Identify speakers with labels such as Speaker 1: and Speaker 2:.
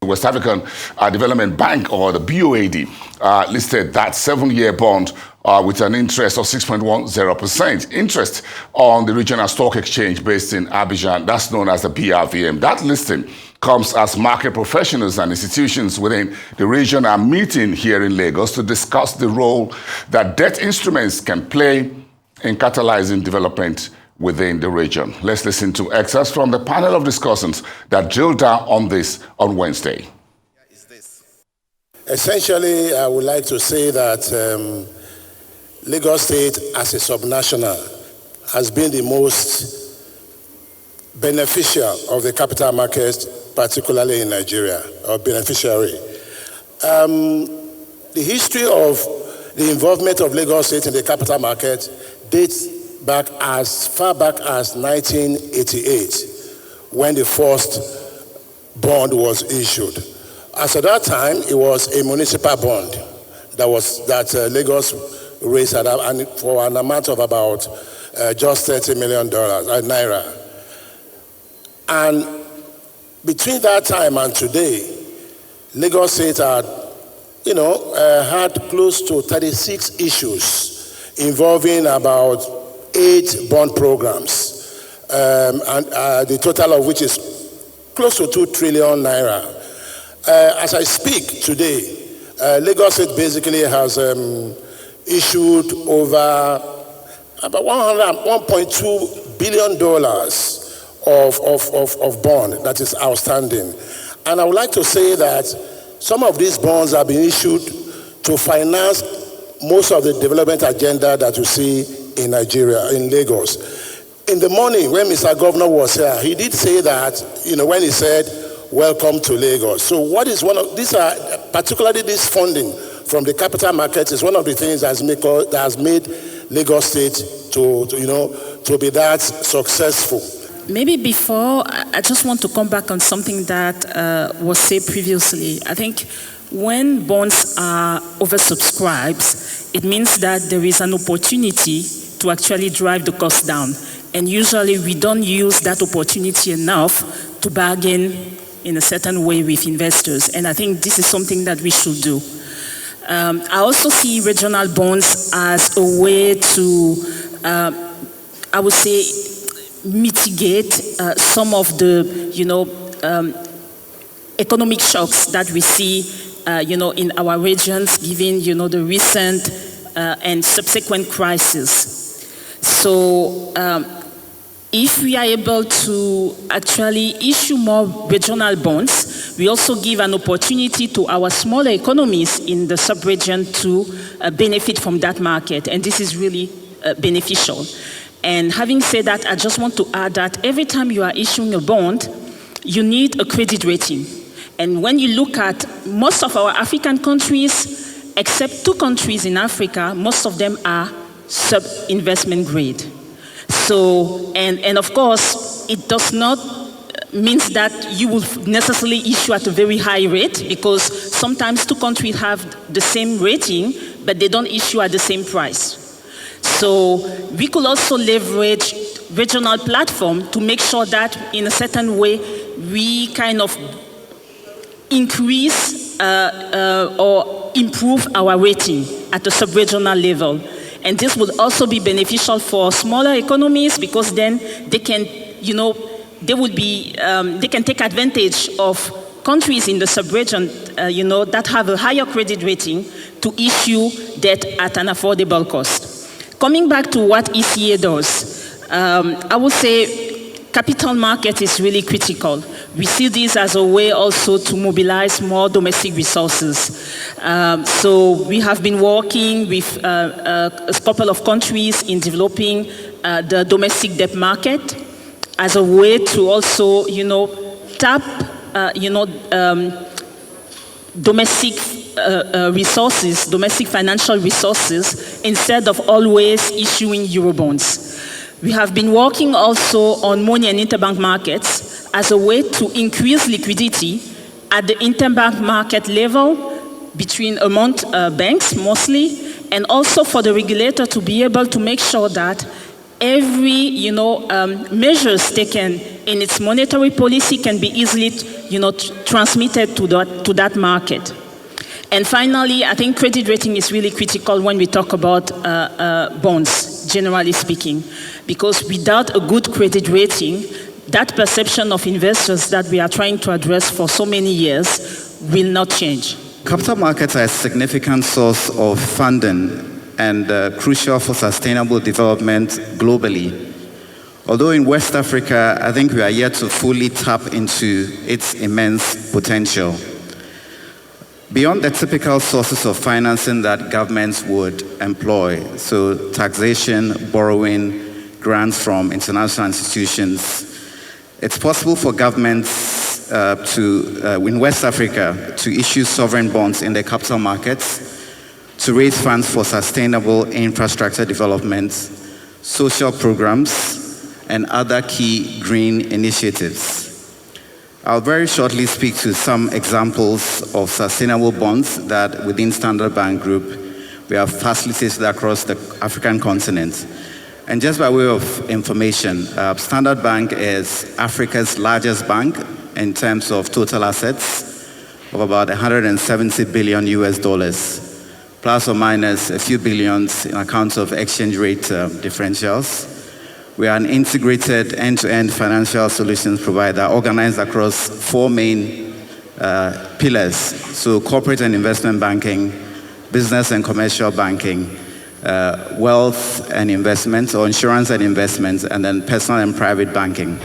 Speaker 1: West African Development Bank, or the BOAD, listed that 7-year bond with an interest of 6.10%. Interest on the regional stock exchange based in Abidjan, that's known as the BRVM. That listing comes as market professionals and institutions within the region are meeting here in Lagos to discuss the role that debt instruments can play in catalyzing development within the region. Let's listen to excerpts from the panel of discussants that drilled down on this on Wednesday.
Speaker 2: Essentially, I would like to say that Lagos State, as a subnational, has been the most beneficial of the capital market, particularly in Nigeria, or beneficiary. The history of the involvement of Lagos State in the capital market dates back as far back as 1988, when the first bond was issued. As at that time, it was a municipal bond that Lagos raised for an amount of about just $30 million naira. And between that time and today, Lagos State had, had close to 36 issues involving about 8 bond programs, and the total of which is close to 2 trillion naira. As I speak today, Lagos State basically has issued over about $1.2 billion of bond that is outstanding. And I would like to say that some of these bonds have been issued to finance most of the development agenda that you see in Nigeria, in Lagos. In the morning when Mr. Governor was here, he did say that, when he said, "Welcome to Lagos." So what is particularly this funding from the capital market is one of the things that has made Lagos State to be that successful.
Speaker 3: Maybe before, I just want to come back on something that was said previously. I think when bonds are oversubscribed, it means that there is an opportunity to actually drive the cost down. And usually we don't use that opportunity enough to bargain in a certain way with investors. And I think this is something that we should do. I also see regional bonds as a way to, I would say, mitigate some of the, economic shocks that we see, in our regions, given, the recent and subsequent crisis. So, if we are able to actually issue more regional bonds, we also give an opportunity to our smaller economies in the sub-region to benefit from that market, and this is really beneficial. And having said that, I just want to add that every time you are issuing a bond, you need a credit rating. And when you look at most of our African countries, except 2 countries in Africa, most of them are sub-investment grade. So, and of course, it does not mean that you will necessarily issue at a very high rate, because sometimes 2 countries have the same rating, but they don't issue at the same price. So we could also leverage regional platform to make sure that in a certain way, we kind of increase or improve our rating at the sub-regional level. And this would also be beneficial for smaller economies, because then they can, they can take advantage of countries in the sub-region, that have a higher credit rating to issue debt at an affordable cost. Coming back to what ECA does, I would say capital market is really critical. We see this as a way also to mobilize more domestic resources. So we have been working with a couple of countries in developing the domestic debt market as a way to also, tap, domestic resources, domestic financial resources, instead of always issuing Eurobonds. We have been working also on money and interbank markets as a way to increase liquidity at the interbank market level among banks mostly, and also for the regulator to be able to make sure that every measures taken and its monetary policy can be easily, transmitted to that market. And finally, I think credit rating is really critical when we talk about bonds, generally speaking, because without a good credit rating, that perception of investors that we are trying to address for so many years will not change.
Speaker 4: Capital markets are a significant source of funding and crucial for sustainable development globally. Although in West Africa, I think we are yet to fully tap into its immense potential. Beyond the typical sources of financing that governments would employ, so taxation, borrowing, grants from international institutions, it's possible for governments in West Africa to issue sovereign bonds in the capital markets to raise funds for sustainable infrastructure development, social programs, and other key green initiatives. I'll very shortly speak to some examples of sustainable bonds that within Standard Bank Group we have facilitated across the African continent. And just by way of information, Standard Bank is Africa's largest bank in terms of total assets of about $170 billion US, plus or minus a few billions in accounts of exchange rate differentials. We are an integrated end-to-end financial solutions provider organized across four main pillars. So corporate and investment banking, business and commercial banking, wealth and investments, or insurance and investments, and then personal and private banking.